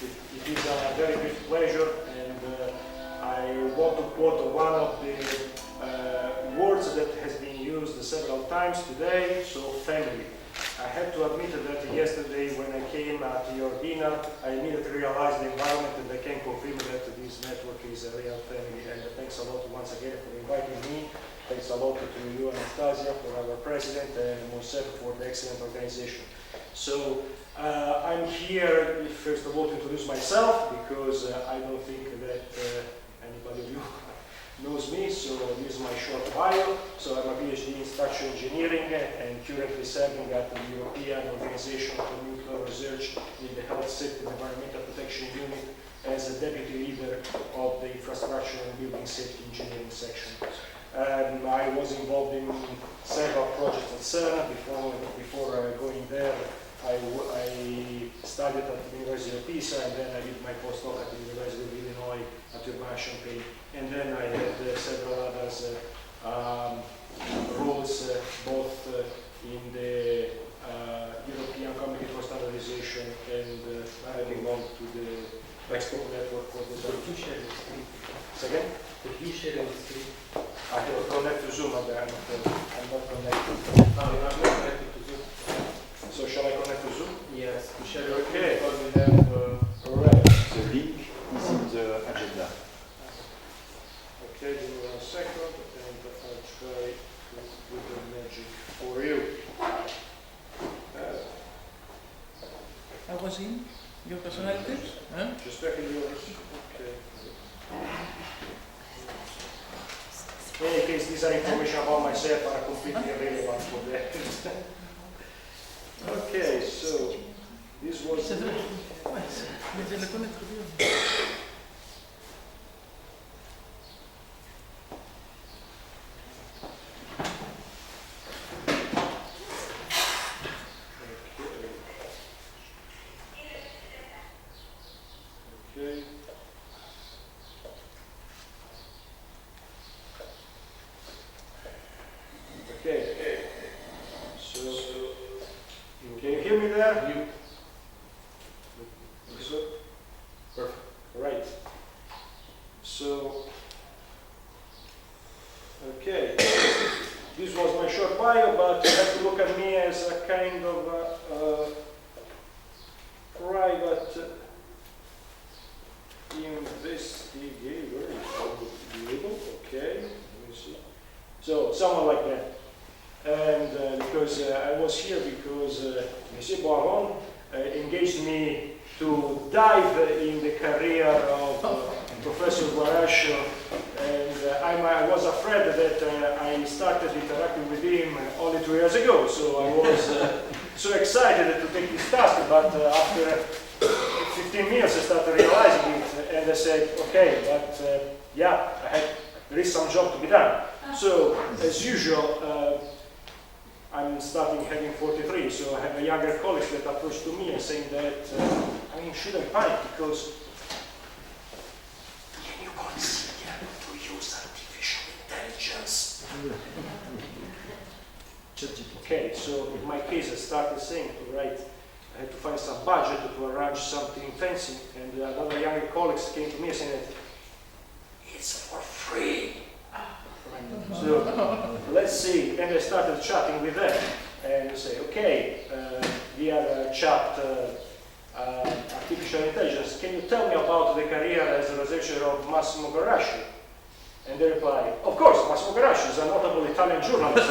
It is a very great pleasure, and I want to quote one of the words that has been used several times today, so family. I have to admit that yesterday when I came at your dinner, I immediately realized the environment, and I can confirm that this network is a real family. And thanks a lot once again for inviting me. Thanks a lot to you, Anastasia, for our president, and Monsef for the excellent organization. So I'm here, first of all, to introduce myself, because I don't think that anybody of you knows me, so this is my short bio. So I'm a PhD in structural engineering and currently serving at the European Organization for Nuclear Research in the Health Safety and Environmental Protection Unit as a deputy leader of the Infrastructure and Building Safety Engineering section. I was involved in several projects at CERN. Before going there, I studied at the University of Pisa, and then I did my postdoc at the University of Illinois at Urbana-Champaign. And then I had several others roles, both in the European Committee for Standardization and adding on to the export network for the Second? Could you share the screen? I can connect to Zoom, but I'm not connected. No, you're not connected to Zoom. So shall I connect to Zoom? Yes, to share the Okay. because we have Alright. The link is in the agenda. Okay, give me 1 second, and I'll try to do the magic for you. How was in your personalities? Huh? Just checking yours. Okay. In any case, these are information about myself are completely irrelevant for that. Okay, so this was. Okay. Okay. So, can you hear me there? you. Yes, sir. Perfect. Right. So, okay. This was my short bio, but you have to look at me as a kind of private investigator. Okay. Let me see. So, someone like that. And because I was here because Monsieur Boiron engaged me to dive in the career of Professor Guarscio, and I was afraid that I started interacting with him only 2 years ago, so I was so excited to take this task, but after 15 minutes I started realizing it, and I said, okay, but yeah, there is some job to be done. So, as usual, I'm starting having 43, so I have a younger colleague that approached to me and saying that, shouldn't panic because can you consider to use artificial intelligence? Okay, so in my case I started saying, right, I had to find some budget to arrange something fancy, and another younger colleague came to me and said, it's for free. So let's see, and I started chatting with them and say, okay, dear chat artificial intelligence, can you tell me about the career as a researcher of Massimo Guarscio? And they reply, of course, Massimo Guarscio is a notable Italian journalist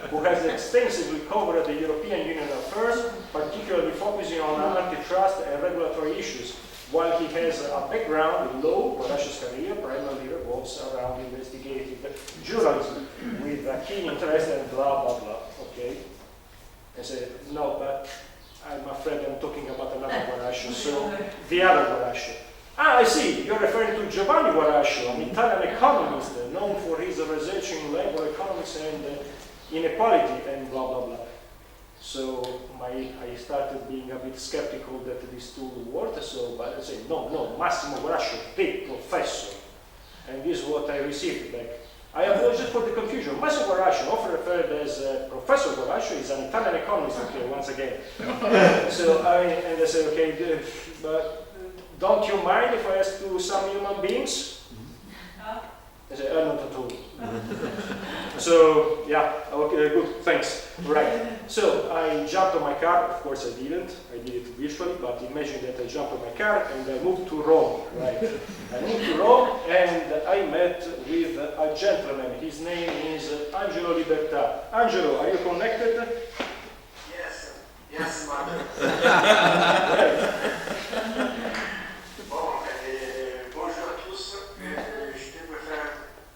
who has extensively covered the European Union affairs, particularly focusing on antitrust and regulatory issues. While he has a background in law, Guarscio's career primarily revolves around investigative journalism with a keen interest and blah, blah, blah. Okay? I said, no, but I'm afraid I'm talking about another Guarscio, so the other Guarscio. Ah, I see, you're referring to Giovanni Guarscio, an Italian economist known for his research in labor economics and inequality and blah, blah, blah. So I started being a bit skeptical that this tool worked, so but I said, no, Massimo Guarscio, big professor. And this is what I received back. I apologize for the confusion. Massimo Guarscio, often referred as Professor Guarscio, is an Italian economist, okay, once again. So and I said, okay, but don't you mind if I ask you some human beings? I said, not at all. So, yeah, okay, good, thanks. Right. So, I jumped on my car. Of course, I didn't. I did it virtually, but imagine that I jumped on my car and I moved to Rome, right? I moved to Rome and I met with a gentleman. His name is Angelo Libertà. Angelo, are you connected? Yes, yes, madam. Right. Bon, bonjour à tous. Je préfère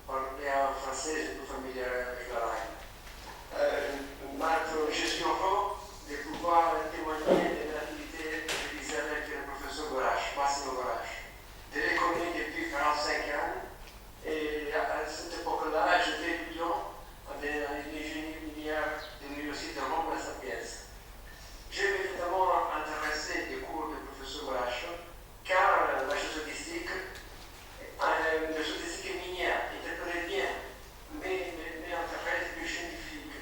parler en français, je suis familier avec la langue. Je suis heureux de pouvoir témoigner de l'activité réalisée avec le professeur Guarscio, Massimo Guarscio. Je l'ai connu depuis 45 ans et à cette époque-là, j'étais étudiant en ingénierie minière de l'Université de Rome, la Sapienza. J'ai évidemment intéressé des cours du professeur Guarscio car la géodésique minière interpellait bien mes intérêts plus scientifiques,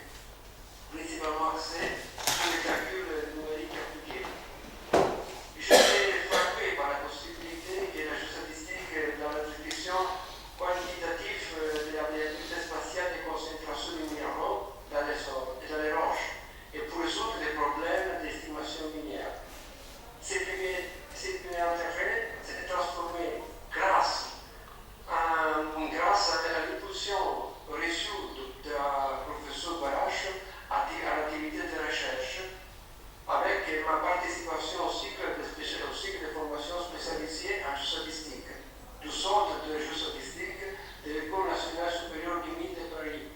principalement axés sur les calculs numériques appliqués. J'étais frappé par la possibilité que la géodésique dans la description quantitative de la variabilité spatiale des concentrations de minéraux dans les sols et dans les roches et pour résoudre les problèmes d'estimation minière. Ces premiers intérêts s'étaient transformés grâce à l'impulsion reçue du professeur Guarscio à l'activité de recherche, avec ma participation au cycle de formation spécialisée en géodésique du Centre de géodésique de l'École nationale supérieure des mines de Paris.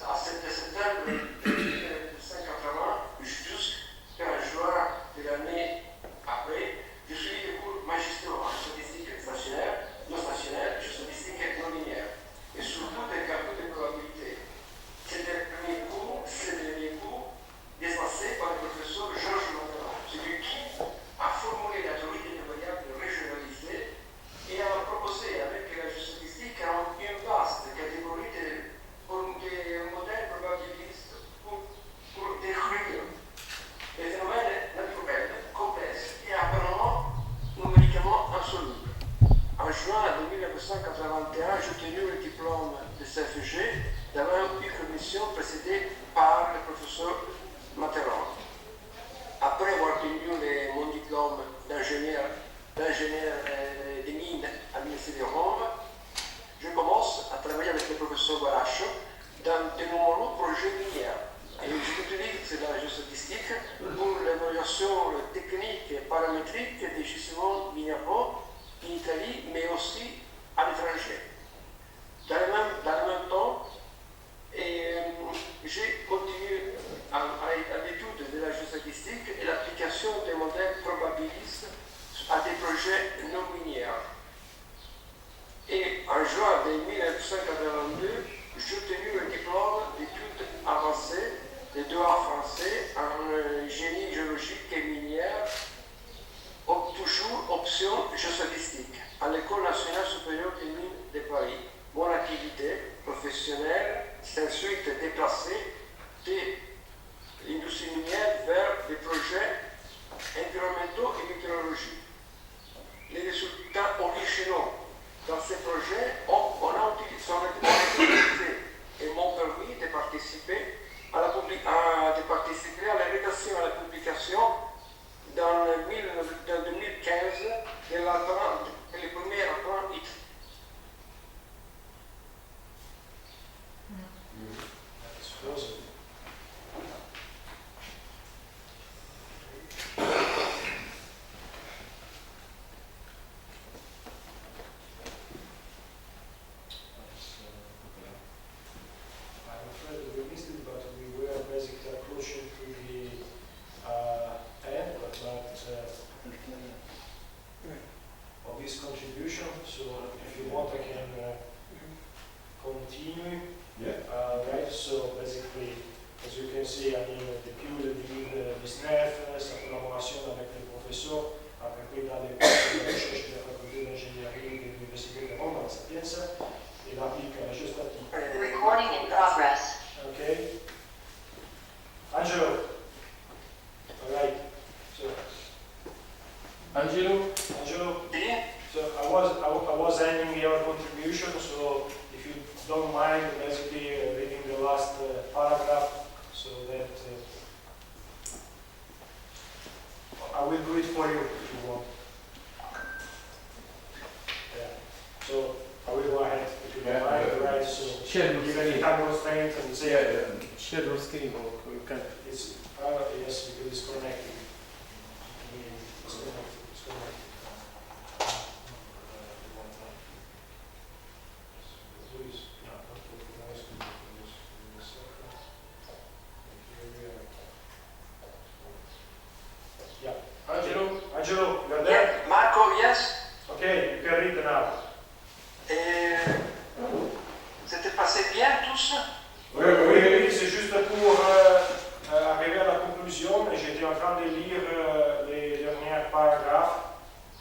À 7 septembre 1980 jusqu'à juin de l'année après, je suis des cours magistraux en statistique stationnaire, non stationnaire, statistique non linéaire, et surtout des calculs de probabilité. C'était le premier cours dispensé par le professeur Georges Massimo, celui qui a formulé la théorie des variables régionalisées et a proposé avec la statistique une vaste catégorie de modèles probabilistes pour décrire les phénomènes naturels complexes et apparemment numériquement insolubles. En juin 1981, j'ai obtenu le diplôme de CFG d'avoir une mission précédée par le professeur Matterrand. Après avoir obtenu mon diplôme d'ingénieur des mines à l'Université de Rome, je commence à travailler avec le professeur Guarscio dans de nombreux projets miniers. Et j'utilise la géostatistique pour l'évaluation technique et paramétrique des gisements minéraux en Italie, mais aussi à l'étranger. Dans le même temps, j'ai continué à l'étude de la géostatistique et l'application des modèles probabilistes à des projets non miniers. Et en juin 1982, j'ai obtenu le diplôme d'études avancées de droit français en génie géologique et minière, toujours option géostatistique, à l'École nationale supérieure des mines de Paris. Mon activité professionnelle s'est ensuite déplacée de l'industrie minière vers des projets environnementaux et météorologiques. Les résultats originaux dans ces projets sont utilisés et m'ont permis de participer à la rédaction et à la publication dans 2015 de le premier rapport IT. I'm afraid we missed it, but we were basically approaching to the end, but obviously I was ending your contribution, so if you don't mind, basically reading the last paragraph, so that I will do it for you if you want. Yeah. So I will go ahead if you don't mind, right? So Share your given the screen. time constraint and say Share your screen, or you can. it's yes, because it's connected. It's connected. It's connected. Yeah. Angelo, you are there? Yeah, Marco, yes. Okay, you can read now. C'était passé bien tous? Oui, oui, oui, c'est juste pour arriver à la conclusion. J'étais en train de lire les derniers paragraphes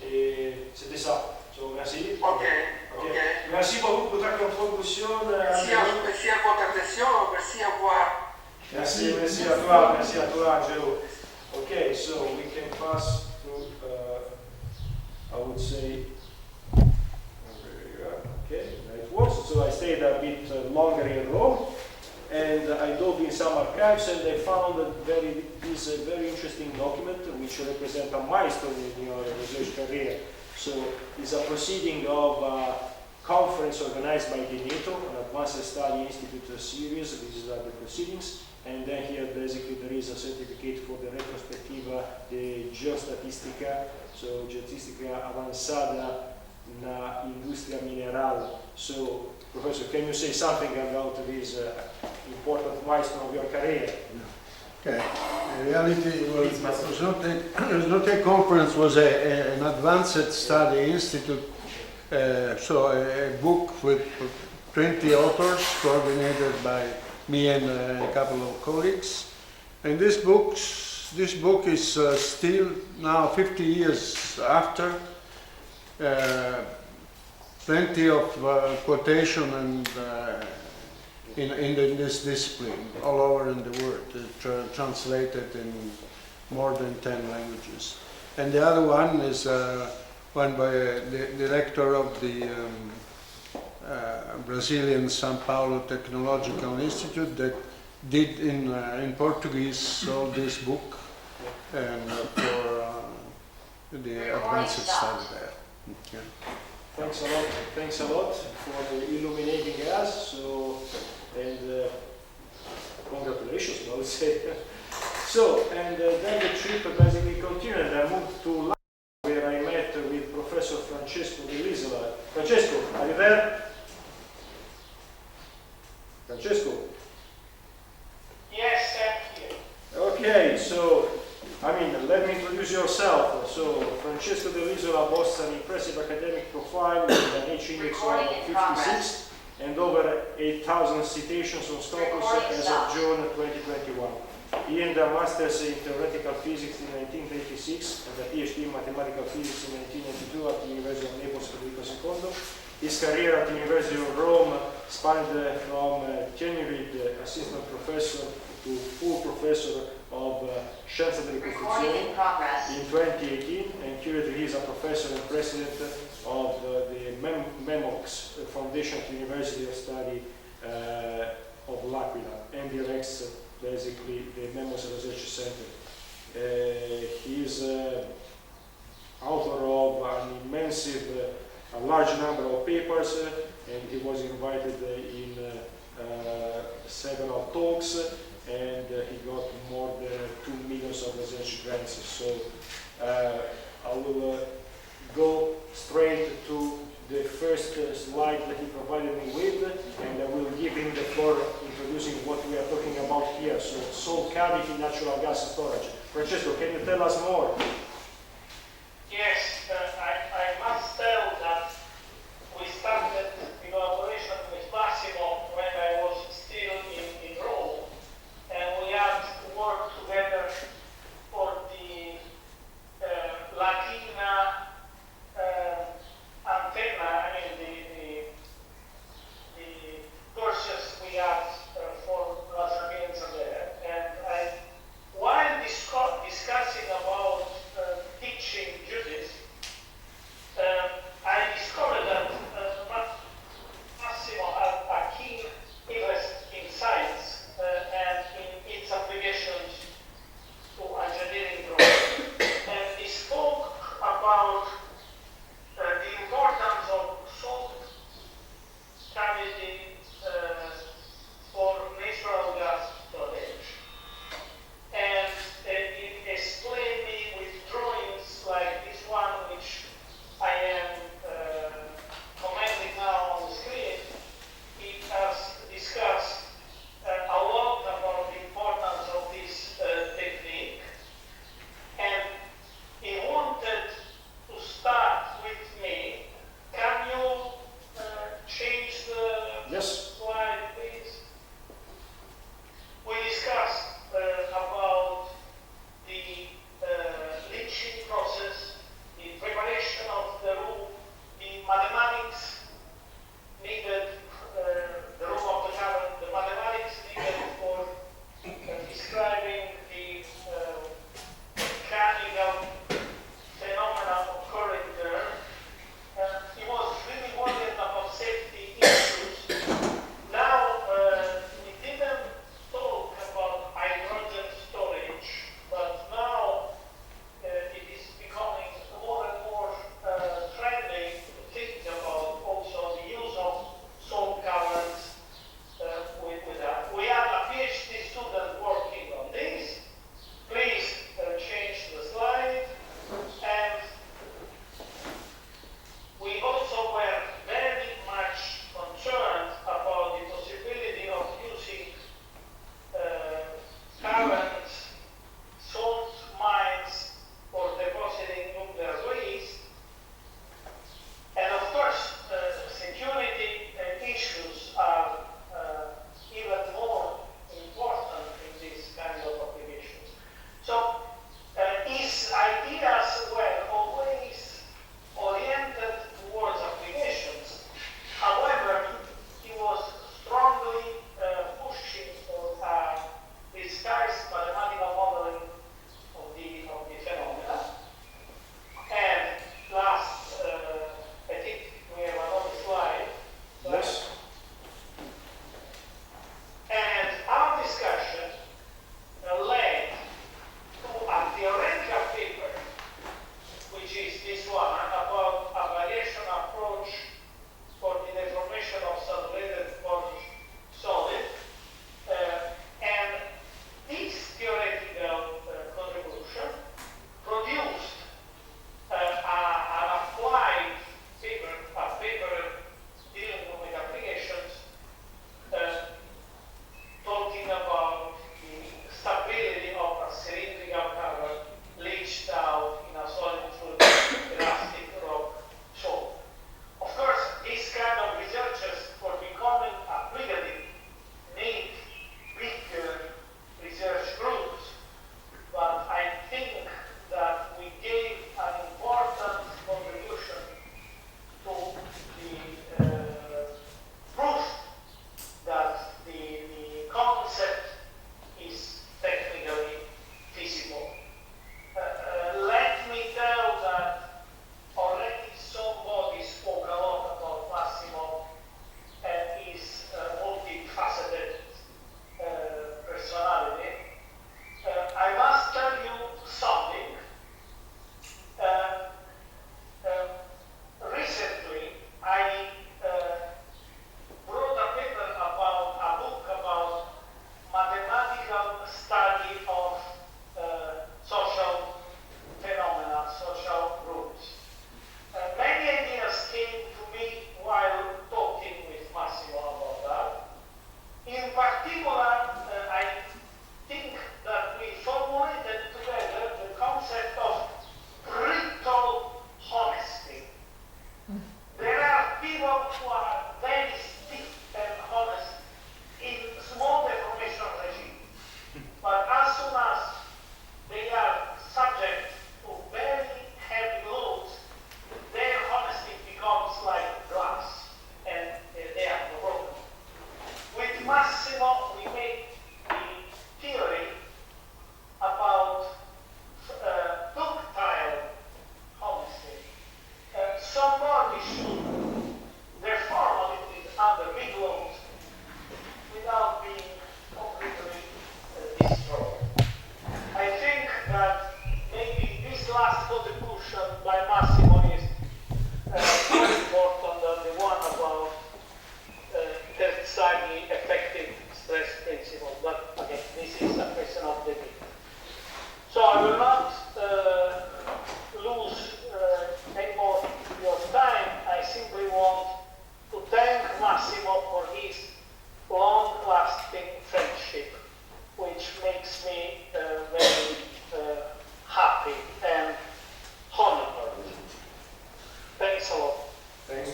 et c'était ça. So, merci. Ok, Ok. ok. Merci beaucoup pour ta contribution. Merci à votre attention, merci à revoir. Merci à toi, Angelo. Okay, so we can pass to, I would say, okay, there it was. So I stayed a bit longer in Rome, and I dove in some archives, and I found this very interesting document, which represents a milestone in your research career. So it's a proceeding of a conference organized by the NATO, an Advanced Study Institute series. These are the proceedings. And then here basically there is a certificate for the retrospectiva de geostatistica, so geostatistica avanzada na industria mineral. So, Professor, can you say something about this important milestone of your career? Okay. In reality, well, it was not a conference, was an advanced study institute, so a book with 20 authors coordinated by me and a couple of colleagues. And this book is still now 50 years after, plenty of quotation and in this discipline all over in the world, translated in more than 10 languages. And the other one is one by the director of the Brazilian São Paulo Technological Institute that did in Portuguese sold this book and for the advanced study there. Okay. Thanks a lot for illuminating us. So, and congratulations, I would say. So, and then the trip basically continued. I moved to London, where I met with Professor Francesco Dell'Isola. Francesco, are you there? Francesco? Yes, I'm here. Okay, so, let me introduce yourself. So, Francesco Dell'Isola boasts an impressive academic profile with an H index of 56 and over 8,000 citations on Scopus as of June 2021. He earned a master's in theoretical physics in 1986 and a PhD in mathematical physics in 1992 at the University of Naples Federico II. His career at the University of Rome spanned from tenured assistant professor to full professor of Scienze delle Costruzioni in 2018, and currently he is a professor and president of the MEMOX Foundation at the University of Study of L'Aquila, and directs basically the MEMOX Research Center. He is author of a large number of papers, and he was invited in several talks, and he got more than 2 million of research grants. So I will go straight to the first slide that he provided me with, and I will give him the floor introducing what we are talking about here. So salt cavity natural gas storage. Francesco, can you tell us more? Yes, I must tell that we started in collaboration with Massimo when I was still in Rome, and we had worked together for the Latina antenna, the courses we had for La Sapienza there. And while discussing about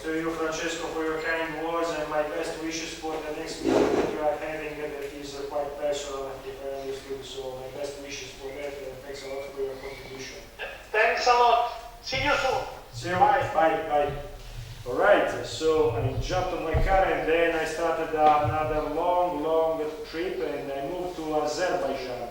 to you, Francesco, for your kind words and my best wishes for the next meeting that you are having. That is quite personal, if I understood. So my best wishes for that, and thanks a lot for your contribution. Thanks a lot. See you soon. See you. Bye. Bye. All right. So I jumped on my car and then I started another long trip, and I moved to Azerbaijan.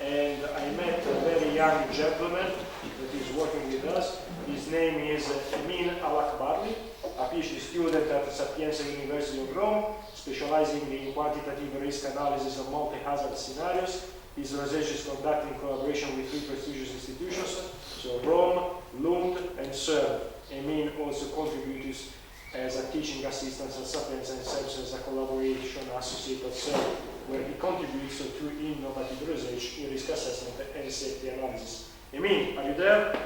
And I met a very young gentleman that is working with us. His name is Emin Al-Akbarli, a PhD student at the Sapienza University of Rome, specializing in quantitative risk analysis of multi-hazard scenarios. His research is conducted in collaboration with 3 prestigious institutions, so Rome, Lund, and CERN. Emin also contributes as a teaching assistant at Sapienza and serves as a collaboration associate at CERN, where he contributes to innovative research in risk assessment and safety analysis. Emin, are you there?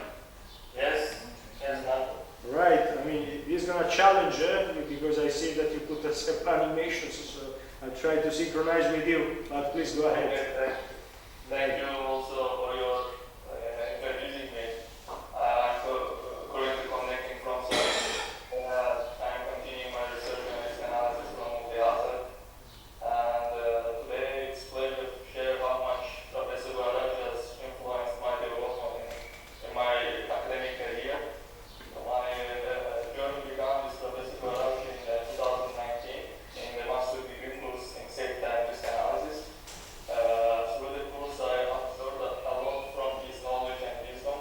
Yes, ma'am. Right, I mean, this is gonna challenge because I see that you put several animations, so I try to synchronize with you, but please go ahead. Okay, thank you also for your introducing me. I'm currently connecting from Spain. I'm continuing my research and risk analysis from multi-hazard. And today it's a pleasure to share how much Professor Guarscio has influenced my development in my academic career. My journey began with Professor Guarscio in 2019 in the master's degree course in safety and risk analysis. Through the course, I absorbed a lot from his knowledge and wisdom,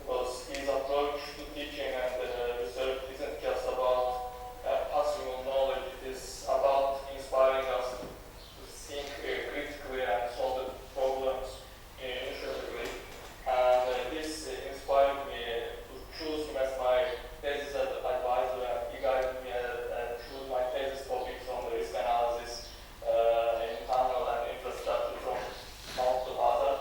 because his approach to teaching and research isn't just about passing on knowledge, it is about inspiring us to think critically and solve the problems initiatively. And this inspired me to choose him as my thesis advisor, and he guided me to choose my thesis topics on the risk analysis in tunnel and infrastructure from mount to hazard,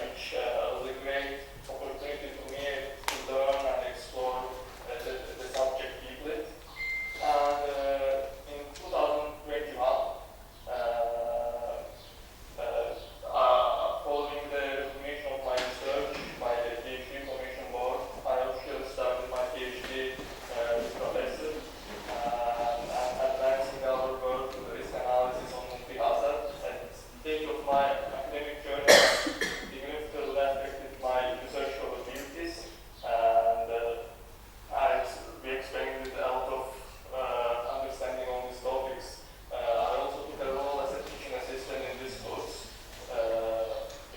which was a great opportunity for me to learn and explore the subject deeply. And in 2021, following the recognition of my research by the PhD Commission Board, I officially started my PhD with Professor and advancing our work to the risk analysis on multi-hazard. At the stage of my academic journey, significantly affected my research capabilities, and we expanded a lot of understanding on these topics. I also took a role as a teaching assistant in this course.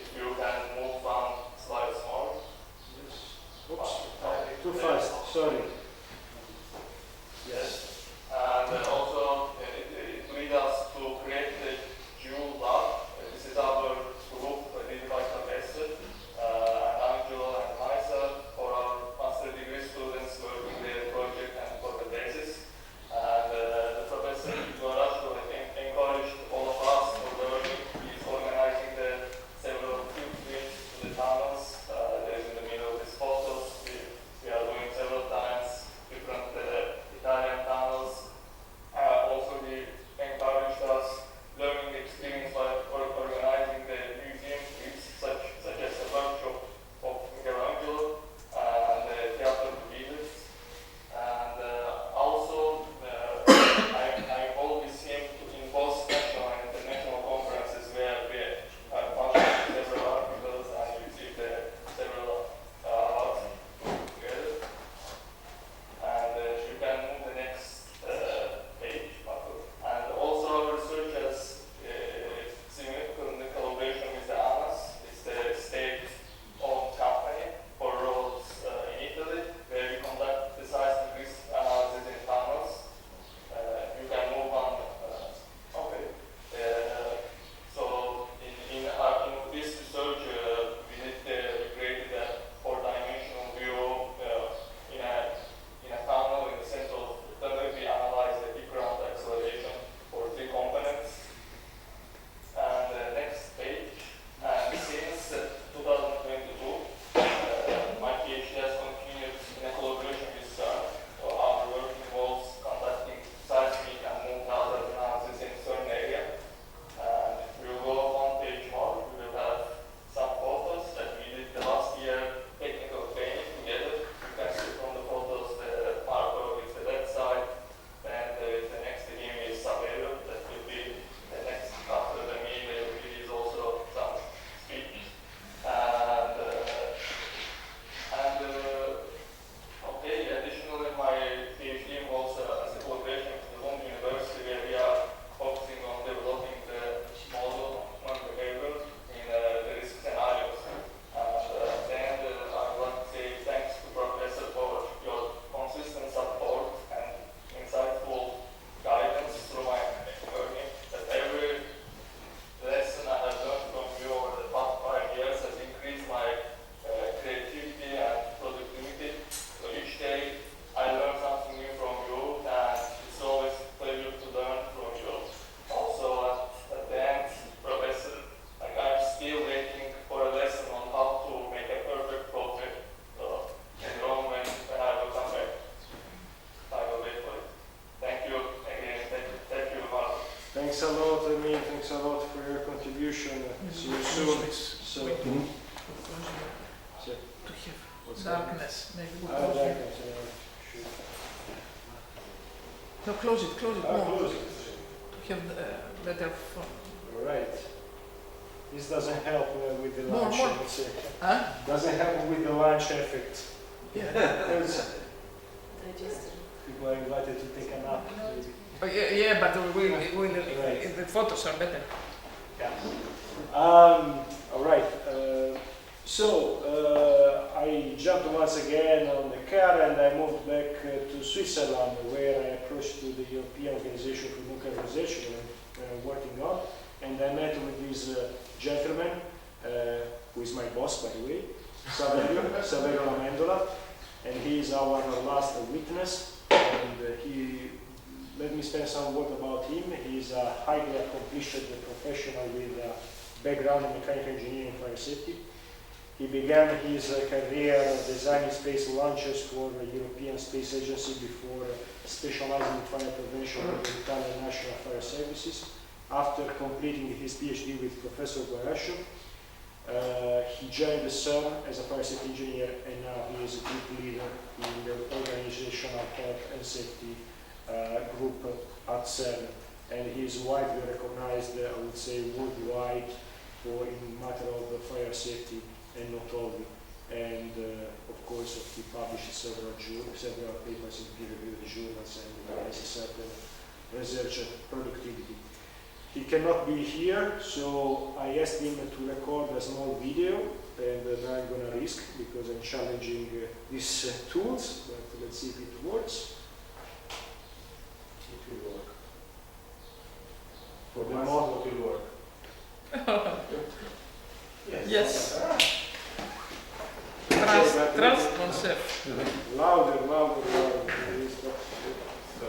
If you can move on slides more. Oops, too fast, sorry. Yes. And also it led us to create the Jewel Lab. This is our group led by Professor and Angelo and myself for our master degree students working their project and for the thesis. And the Professor Guarscio encouraged all of us for learning. He's organizing the several field trips to the tunnels. There's in the middle of these photos. We are doing several times Thanks a lot, Emil. Thanks a lot for your contribution. See you soon. So, Wait. Mhm. so To have what's that? darkness, maybe. Darkness. Shoot. No, close it more. Close it. To have better fun. All right. This doesn't help with the More, lunch. more. Let's say. Huh? Doesn't help with the lunch effect. Yeah. Because people are invited to take a nap. Maybe. Oh, yeah, but the photos are better. Yeah. All right. I jumped once again on the car and I moved back to Switzerland, where I approached to the European Organization for Nuclearization I'm working on, and I met with this gentleman, who is my boss, by the way, Saverio Amendola, and he is our last witness. And let me spend some word about him. He is a highly accomplished professional with a background in mechanical engineering and fire safety. He began his career designing space launches for the European Space Agency before specializing in fire prevention with the Italian National Fire Services. After completing his PhD with Professor Guarscio, he joined the CERN as a fire safety engineer, and now he is a group leader in the organizational health and safety group at CERN, and he is widely recognized, I would say, worldwide for in matter of fire safety, and not only. And of course, he published several papers in peer-reviewed journals, and has a certain research productivity. He cannot be here, so I asked him to record a small video, and now I'm going to risk because I'm challenging these tools, but let's see if it works. It will work. For the Massimo, it will work. Yes. Okay, Trust oneself. louder, please. So,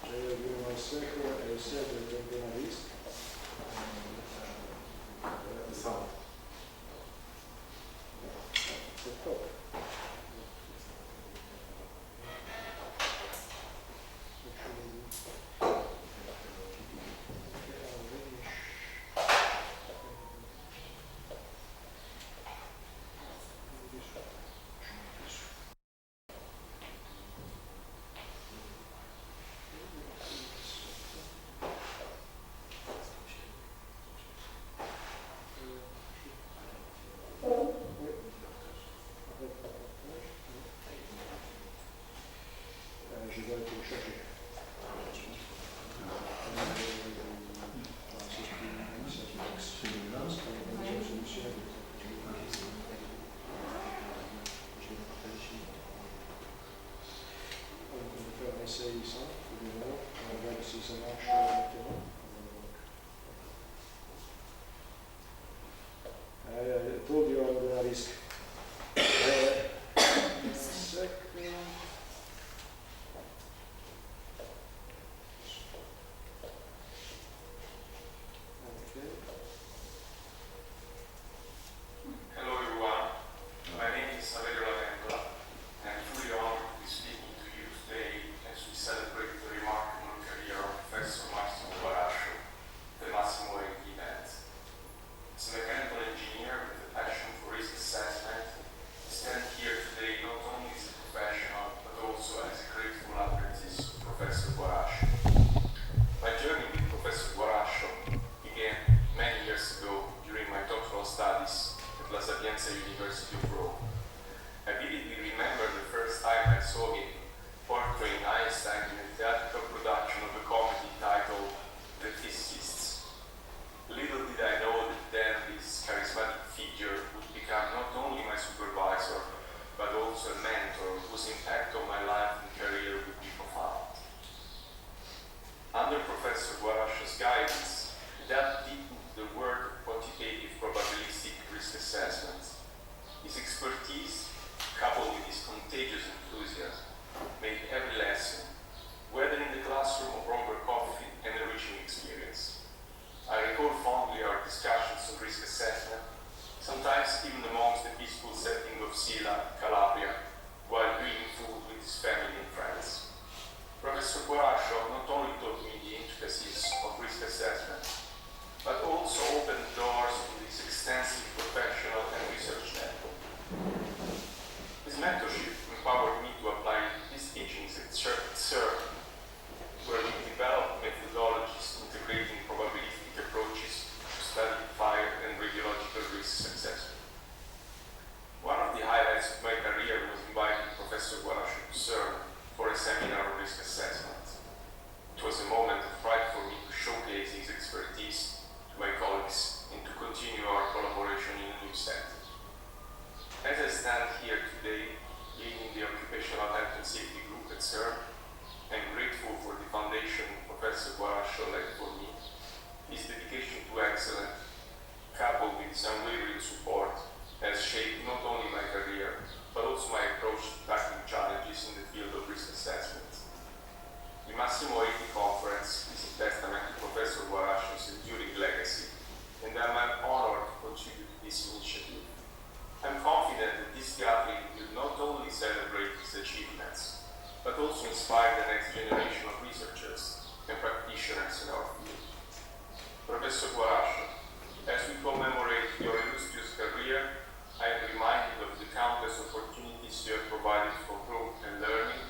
Give me 1 second. I said that I'm going to risk. the sound. The top. Je dois le télécharger. On peut faire un essai ici, on va voir si ça marche maintenant. I told you I'm going to risk. Second. Okay. Hello everyone, my name is Saverio Amendola, and I'm fully honored to be speaking to you today as we celebrate the remarkable career of Professor Massimo. His mentorship empowered me to apply his teachings at CERN, where we developed methodologies integrating probabilistic approaches to study fire and radiological risk successfully. One of the highlights of my career was inviting Professor Guarscio to CERN for a seminar on risk assessment. It was a moment of pride for me to showcase his expertise to my colleagues and to continue our collaboration in a new setting. As I stand here today, leading the Occupational Health and Safety Group at CERN, I'm grateful for the foundation Professor Guarscio led for me. His dedication to excellence, coupled with his unwavering support, has shaped not only my career, but also my approach to tackling challenges in the field of risk assessment. The Massimo 80 conference is a testament to Professor Guarscio's enduring legacy, and I'm honored to contribute to this initiative. I'm confident that this gathering will not only celebrate his achievements, but also inspire the next generation of researchers and practitioners in our field. Professor Guarscio, as we commemorate your illustrious career, I am reminded of the countless opportunities you have provided for growth and learning.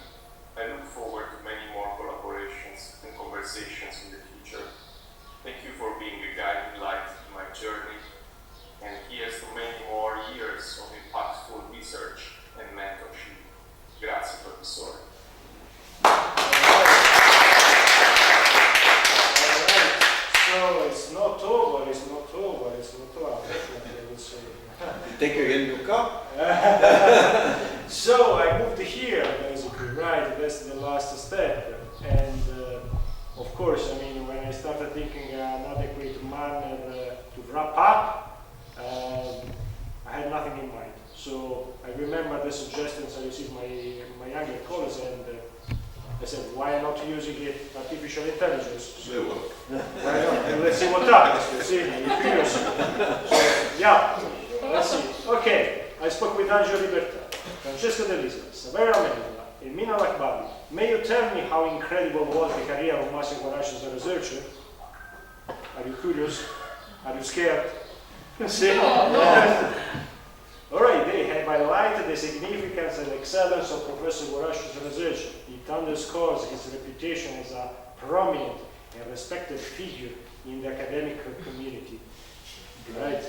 I look forward to many more collaborations and conversations in the future. Thank you for being a guiding light in my journey, and here's to many more years of impactful research and mentorship. Grazie, Professore. So it's not over, it's not over, it's not over, I would say. Take again the cup. So I moved here, basically, right? That's the last step. And of course, I mean, when I started thinking an adequate manner to wrap up, I had nothing in mind. So I remember the suggestions I received my younger colleagues, and I said, why not using artificial intelligence? So, why not? And let's see what happens. Let's see, I'm curious. So, yeah, let's see. Okay, I spoke with Angelo Libertà, Francesco De Lisa, Saverio Amendola, and Mina Lakbali. May you tell me how incredible was the career of Massimo Guarscio as a researcher? Are you curious? Are you scared? See? No. Alright, they have highlighted the significance and excellence of Professor Guarscio's research. It underscores his reputation as a prominent and respected figure in the academic community. Right?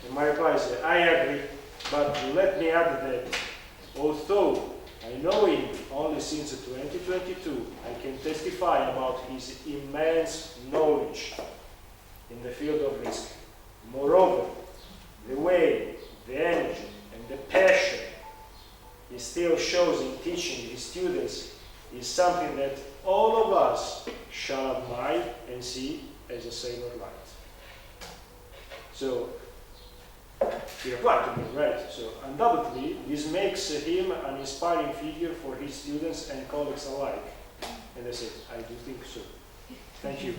And my reply is, I agree, but let me add that although I know him only since 2022, I can testify about his immense knowledge in the field of risk. Moreover, the way, the energy, and the passion he still shows in teaching his students is something that all of us shall admire and see as a sailor light. So, he replied to me, right? So, undoubtedly, this makes him an inspiring figure for his students and colleagues alike. And I said, I do think so. Thank you.